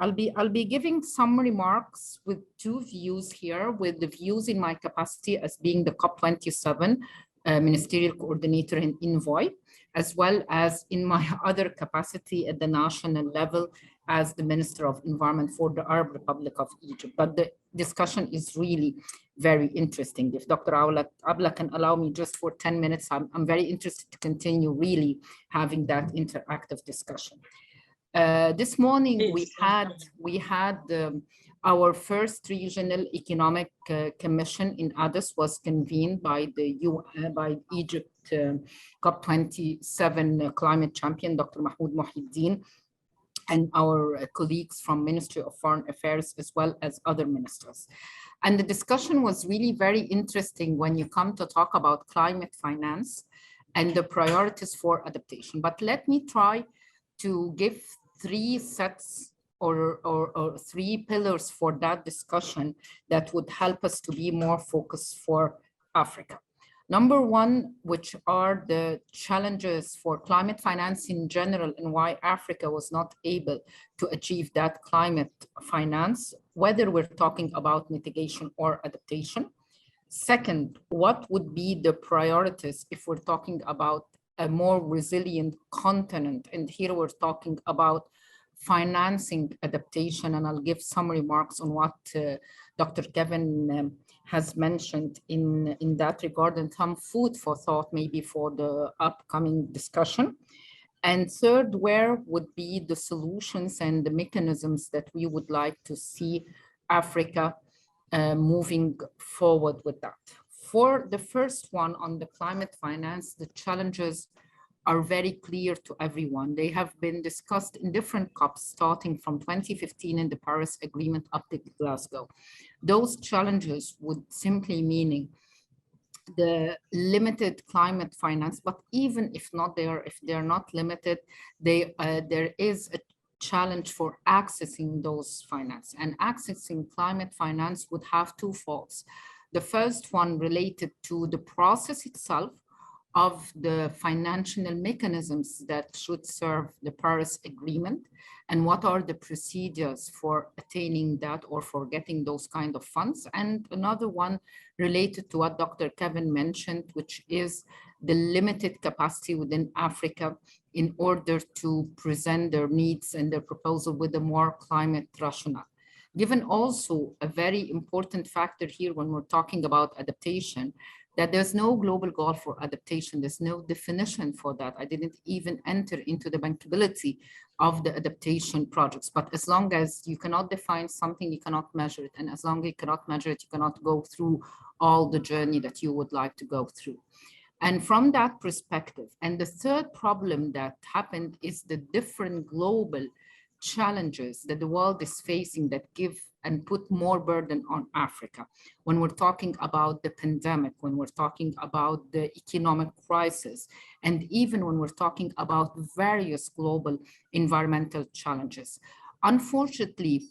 I'll be giving some remarks with two views here, with the views in my capacity as being the COP27 ministerial coordinator and envoy, as well as in my other capacity at the national level as the Minister of Environment for the Arab Republic of Egypt. But the discussion is really very interesting. If Dr. Abla can allow me just for 10 minutes, I'm very interested to continue really having that interactive discussion. This morning we had our first regional economic commission in Addis was convened by the by Egypt COP27 climate champion Dr. Mahmoud Mohiuddin and our colleagues from Ministry of Foreign Affairs as well as other ministers. And the discussion was really very interesting when you come to talk about climate finance and the priorities for adaptation. But let me try to give three sets or three pillars for that discussion that would help us to be more focused for Africa. Number one, which are the challenges for climate finance in general and why Africa was not able to achieve that climate finance, whether we're talking about mitigation or adaptation. Second, what would be the priorities if we're talking about a more resilient continent? And here we're talking about financing adaptation, and I'll give some remarks on what Dr. Kevin has mentioned in that regard, and some food for thought maybe for the upcoming discussion. And third, where would be the solutions and the mechanisms that we would like to see Africa moving forward with that. For the first one on the climate finance, the challenges are very clear to everyone. They have been discussed in different COPs starting from 2015 in the Paris Agreement up to Glasgow. Those challenges would simply meaning the limited climate finance, but even if they're not limited, there is a challenge for accessing those finance, and accessing climate finance would have two faults. The first one related to the process itself of the financial mechanisms that should serve the Paris Agreement, and what are the procedures for attaining that or for getting those kind of funds. And another one related to what Dr. Kevin mentioned, which is the limited capacity within Africa in order to present their needs and their proposal with a more climate rationale. Given also a very important factor here when we're talking about adaptation, that there's no global goal for adaptation. There's no definition for that. I didn't even enter into the bankability of the adaptation projects. But as long as you cannot define something, you cannot measure it. And as long as you cannot measure it, you cannot go through all the journey that you would like to go through. And from that perspective, and the third problem that happened is the different global challenges that the world is facing that give and put more burden on Africa. When we're talking about the pandemic, when we're talking about the economic crisis, and even when we're talking about various global environmental challenges. Unfortunately,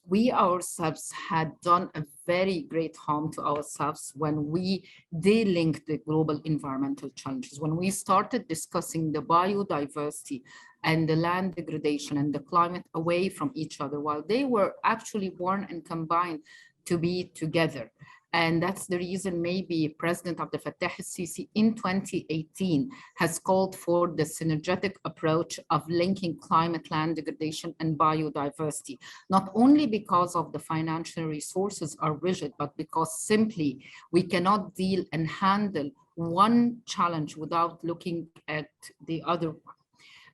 we ourselves had done a very great harm to ourselves when we de-linked the global environmental challenges. When we started discussing the biodiversity and the land degradation and the climate away from each other, while they were actually born and combined to be together. And that's the reason maybe President Abdel Fattah el-Sisi in 2018 has called for the synergetic approach of linking climate, land degradation, and biodiversity, not only because of the financial resources are rigid, but because simply we cannot deal and handle one challenge without looking at the other one.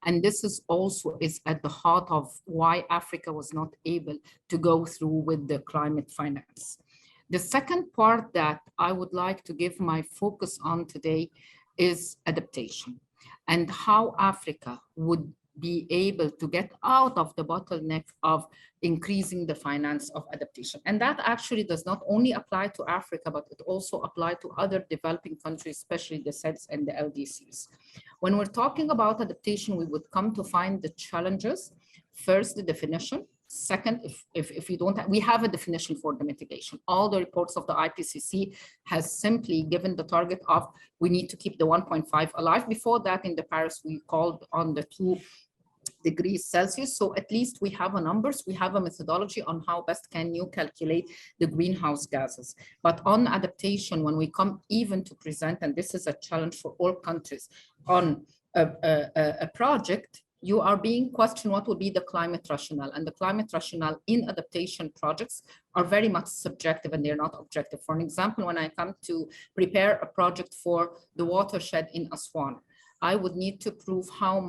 And this is also at the heart of why Africa was not able to go through with the climate finance. The second part that I would like to give my focus on today is adaptation and how Africa would be able to get out of the bottleneck of increasing the finance of adaptation. And that actually does not only apply to Africa, but it also applies to other developing countries, especially the ECES and the LDCs. When we're talking about adaptation, we would come to find the challenges. First, the definition. Second, if you don't have, we have a definition for the mitigation. All the reports of the IPCC has simply given the target of we need to keep the 1.5 alive. Before that, in the Paris, we called on the 2 degrees Celsius. So at least we have a numbers, we have a methodology on how best can you calculate the greenhouse gases. But on adaptation, when we come even to present, and this is a challenge for all countries, on a project, you are being questioned what would be the climate rationale. And the climate rationale in adaptation projects are very much subjective and they're not objective. For an example, when I come to prepare a project for the watershed in Aswan, I would need to prove how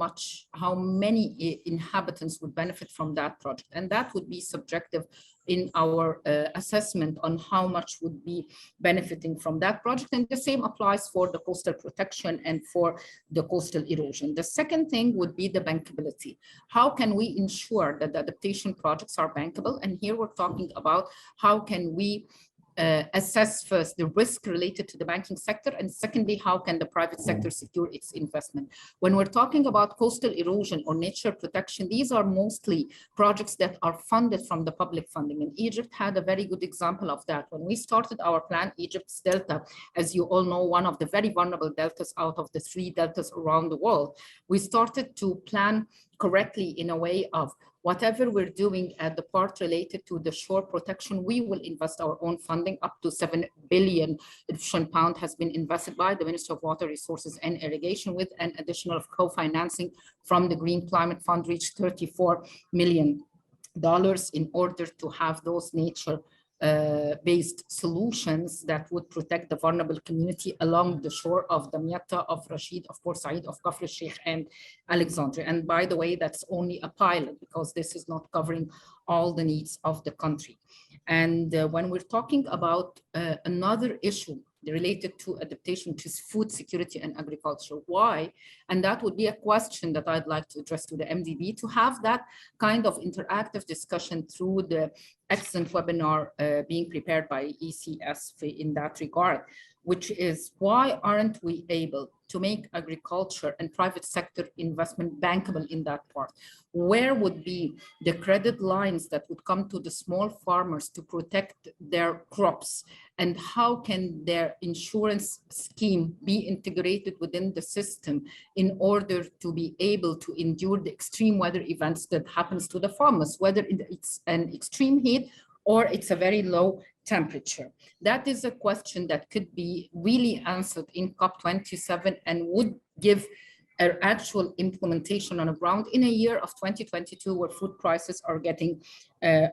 many inhabitants would benefit from that project. And that would be subjective in our assessment on how much would be benefiting from that project. And the same applies for the coastal protection and for the coastal erosion. The second thing would be the bankability. How can we ensure that the adaptation projects are bankable? And here we're talking about how can we assess first the risk related to the banking sector, and secondly, how can the private sector secure its investment? When we're talking about coastal erosion or nature protection, these are mostly projects that are funded from the public funding, and Egypt had a very good example of that. When we started our plan, Egypt's Delta, as you all know, one of the very vulnerable deltas out of the 3 deltas around the world, we started to plan correctly in a way of whatever we're doing at the part related to the shore protection, we will invest our own funding. Up to 7 billion Egyptian pound has been invested by the Ministry of Water Resources and Irrigation, with an additional co-financing from the Green Climate Fund reached $34 million in order to have those nature based solutions that would protect the vulnerable community along the shore of Damietta, of Rashid, of Port Said, of Kafr al-Sheikh and Alexandria. And by the way, that's only a pilot because this is not covering all the needs of the country. And when we're talking about another issue related to adaptation, which is food security and agriculture. Why? And that would be a question that I'd like to address to the MDB, to have that kind of interactive discussion through the excellent webinar being prepared by ECES in that regard, which is why aren't we able to make agriculture and private sector investment bankable in that part? Where would be the credit lines that would come to the small farmers to protect their crops? And how can their insurance scheme be integrated within the system in order to be able to endure the extreme weather events that happens to the farmers, whether it's an extreme heat or it's a very low temperature? That is a question that could be really answered in COP27 and would give an actual implementation on the ground in a year of 2022 where food prices are getting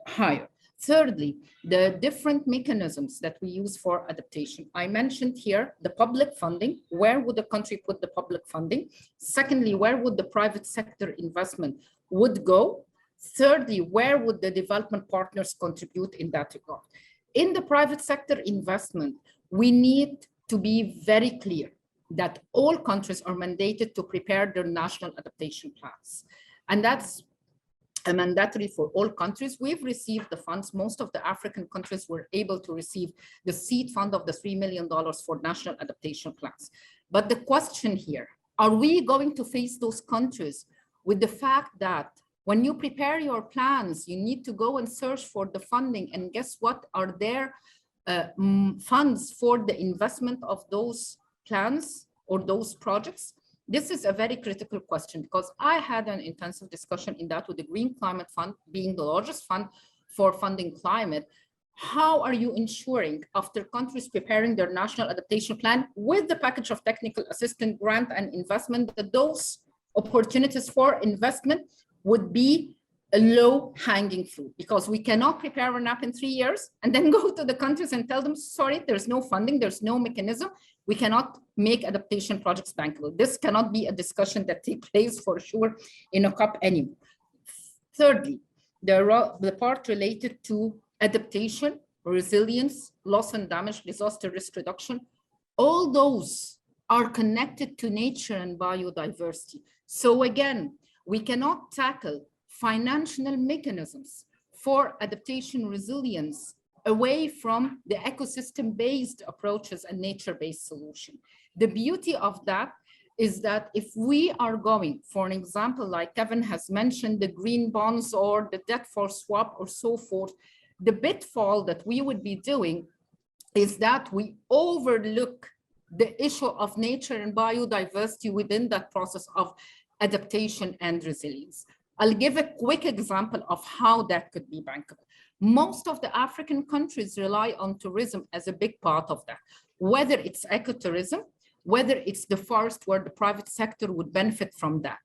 higher. Thirdly, the different mechanisms that we use for adaptation. I mentioned here the public funding. Where would the country put the public funding? Secondly, where would the private sector investment would go? Thirdly, where would the development partners contribute in that regard? In the private sector investment, we need to be very clear that all countries are mandated to prepare their national adaptation plans. And that's mandatory for all countries. We've received the funds. Most of the African countries were able to receive the seed fund of the $3 million for national adaptation plans. But the question here, are we going to face those countries with the fact that when you prepare your plans, you need to go and search for the funding, and guess what are their funds for the investment of those plans or those projects? This is a very critical question, because I had an intensive discussion in that with the Green Climate Fund being the largest fund for funding climate. How are you ensuring, after countries preparing their national adaptation plan with the package of technical assistance, grant and investment, that those opportunities for investment would be a low-hanging fruit? Because we cannot prepare an app in 3 years and then go to the countries and tell them, sorry, there's no funding, there's no mechanism. We cannot make adaptation projects bankable. This cannot be a discussion that takes place for sure in a COP anymore. Thirdly, the part related to adaptation, resilience, loss and damage, disaster risk reduction, all those are connected to nature and biodiversity. So again, we cannot tackle financial mechanisms for adaptation resilience away from the ecosystem-based approaches and nature-based solution. The beauty of that is that if we are going, for an example, like Kevin has mentioned, the green bonds or the debt for swap or so forth, the pitfall that we would be doing is that we overlook the issue of nature and biodiversity within that process of adaptation and resilience. I'll give a quick example of how that could be bankable. Most of the African countries rely on tourism as a big part of that, whether it's ecotourism, whether it's the forest where the private sector would benefit from that.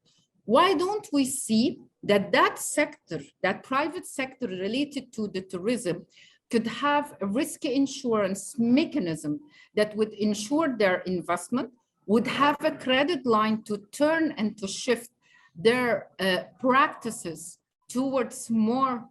Why don't we see that that sector, that private sector related to the tourism, could have a risk insurance mechanism that would ensure their investment, would have a credit line to turn and to shift their practices towards more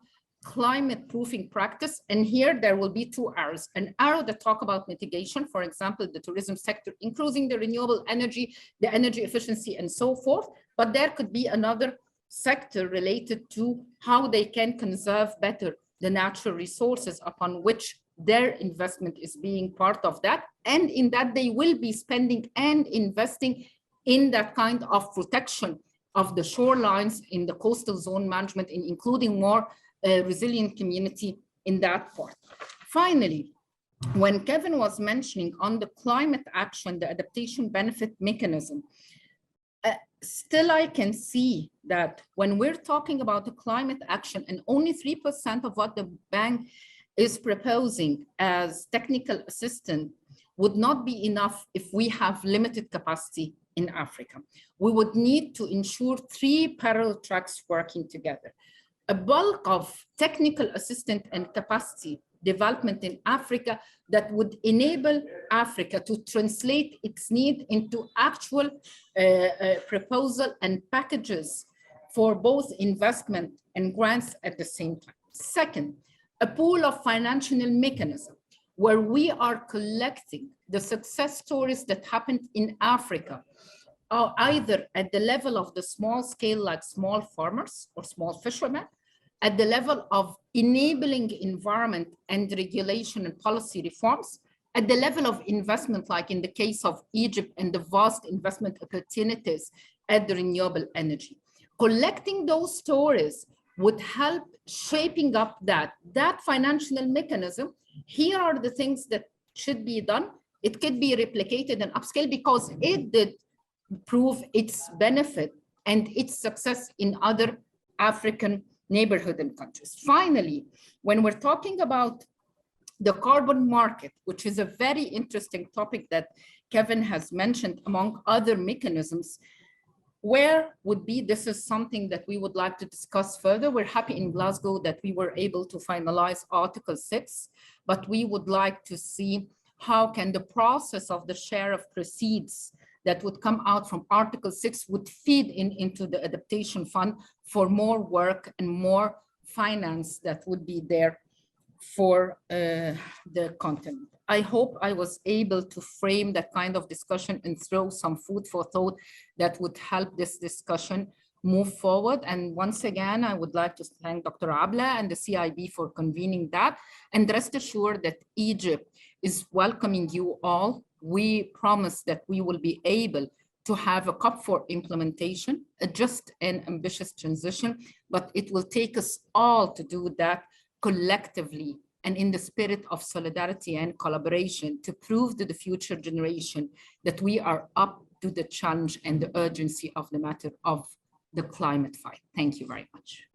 climate proofing practice. And here there will be two arrows, an arrow that talk about mitigation, for example, the tourism sector, including the renewable energy, the energy efficiency and so forth. But there could be another sector related to how they can conserve better the natural resources upon which their investment is being part of that. And in that they will be spending and investing in that kind of protection of the shorelines, in the coastal zone management, in including more resilient community in that part. Finally, when Kevin was mentioning on the climate action, the adaptation benefit mechanism, still I can see that when we're talking about the climate action and only 3% of what the bank is proposing as technical assistance would not be enough if we have limited capacity in Africa. We would need to ensure 3 parallel tracks working together. A bulk of technical assistance and capacity development in Africa that would enable Africa to translate its need into actual proposal and packages for both investment and grants at the same time. Second, a pool of financial mechanism where we are collecting the success stories that happened in Africa, either at the level of the small scale, like small farmers or small fishermen, at the level of enabling environment and regulation and policy reforms, at the level of investment, like in the case of Egypt and the vast investment opportunities at the renewable energy. Collecting those stories would help shaping up that financial mechanism. Here are the things that should be done. It could be replicated and upscaled because it did prove its benefit and its success in other African neighborhood and countries. Finally, when we're talking about the carbon market, which is a very interesting topic that Kevin has mentioned among other mechanisms, where would be, this is something that we would like to discuss further. We're happy in Glasgow that we were able to finalize Article 6, but we would like to see how can the process of the share of proceeds that would come out from Article 6 would feed into the adaptation fund for more work and more finance that would be there for the content. I hope I was able to frame that kind of discussion and throw some food for thought that would help this discussion move forward. And once again, I would like to thank Dr. Abla and the CIB for convening that. And rest assured that Egypt is welcoming you all. We promise that we will be able to have a COP for implementation, a just and ambitious transition, but it will take us all to do that collectively and in the spirit of solidarity and collaboration to prove to the future generation that we are up to the challenge and the urgency of the matter of the climate fight. Thank you very much.